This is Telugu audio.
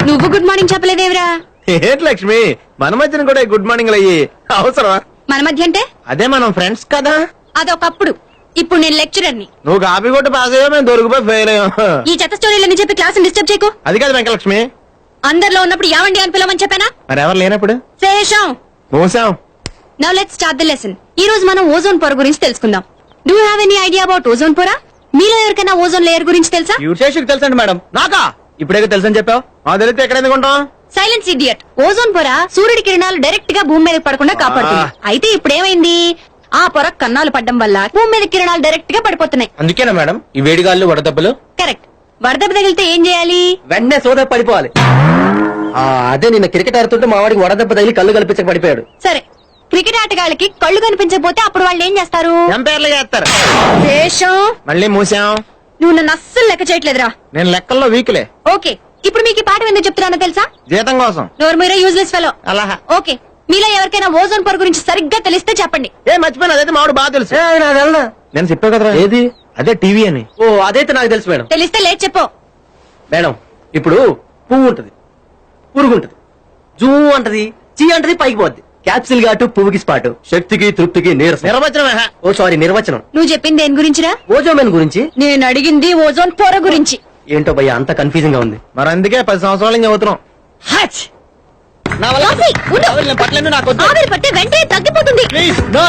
నువ్వు గుడ్ మార్నింగ్ చెప్పలేదేవరా? ఏంటి లక్ష్మి, మన మధ్యన కూడా గుడ్ మార్నింగ్ అయ్యి అవసరమా? మన మధ్య అంటే అదే మనం ఫ్రెండ్స్ కదా. అదొకప్పుడు. ఇప్పుడు నేను లెక్చరర్ ని. నువ్వు కాపీ కొట్టి పాస్ అయ్యా, మేము దొరికిపోయి ఫెయిల్ అయ్యాం. ఈ చెత్త స్టోరీలని చెప్పి క్లాస్ డిస్టర్బ్ చేయకు. అది కాదు వెంకలక్ష్మి, అందరిలో ఉన్నప్పుడు యావండి అని పిలవమని చెప్పానా? మరి ఎవరు లేనప్పుడు శేషం. మూసాం. Now let's start the lesson. ఈ రోజు మనం ఓజోన్ పొర గురించి తెలుసుకుందాం. Do have any idea about ozone పొర? మీలో ఎవరికైనా ఓజోన్ లేయర్ గురించి తెలుసా? శేషుకి తెలుసండి మేడం. నాకా ఇప్పుడే తెలుసని చెప్పావు. మా తెలిస్తే ఎక్కడ ఎందుకుంటాం? Silence idiot. ఓజోన్ పొర సూర్యుడి కిరణాలు డైరెక్ట్ గా భూమి మీద పడకుండా కాపాడుతుంది. అయితే ఇప్పుడు ఏమైంది? ఆ పొర కన్నాలు పడ్డం వల్ల భూమి మీద కిరణాలు డైరెక్ట్ గా పడిపోతున్నాయి. అందుకేనా మేడం ఈ వేడిగాళ్ళు వడదెబ్బలు? కరెక్ట్. వరదెబ్బ తగిలితే ఏం చేయాలి? వెంటనే సోదా పడిపోవాలి. అదే నిన్న క్రికెట్ ఆడుతుంటే మా వాడికి వడదెబ్బ తగిలి కళ్ళు కల్పించక పడిపోయాడు. సరే, క్రికెట్ ఆటగాళ్ళకి కళ్ళు కనిపించకపోతే అప్పుడు వాళ్ళు ఏం చేస్తారు? ఎంపైర్లు చేస్తారు. శేషం, మళ్ళీ మూసాం. నువ్వు నన్ను అస్సలు లెక్క చేయట్లేదురా. నేను లెక్కల్లో వీక్లే. ఓకే, ఇప్పుడు మీకు ఈ పాఠం ఎందుకు చెప్తున్నానో తెలుసా? జీతం కోసం. నోరు మీరే యూజ్లెస్ ఫెలో. అలా ఓకే, మీలో ఎవరికైనా ఓజోన్ పొర గురించి సరిగ్గా తెలిస్తే చెప్పండి. ఏ మర్చిపోయినా, అదైతే మావాడు బాగా తెలుసు. నాకు తెలదా? నేను చెప్పా కదా. ఏది? అదే టీవీ అని. ఓ అదైతే నాకు తెలుసు మేడం. తెలిస్తే లేట్ చెప్పు. మేడం ఇప్పుడు పువ్వు ఉంటది, పురుగు ఉంటది, జూ అంటది, చీ అంటది, పైకి పోద్ది. క్యాప్సిల్ ఘాటు పువ్వుకి స్పాటు, శక్తికి తృప్తికి నీరసం. నిర్వచనమే. ఓ సారీ, నిర్వచనం. నువ్వు చెప్పింది దేని గురించిరా? ఓజోమెన్ గురించి. నేను అడిగింది ఓజోన్ పొర గురించి. ఏంటో భయ్య అంత కన్ఫ్యూజింగ్ గా ఉంది. మరి అందుకే 10 సంవత్సరాల నుంచి చదువుతున్నాం. కాఫీ, ఉండు. నేను పట్లను నాకు వద్దు. ఆవిరి పట్టే వెంటనే తగ్గిపోతుంది. Please no.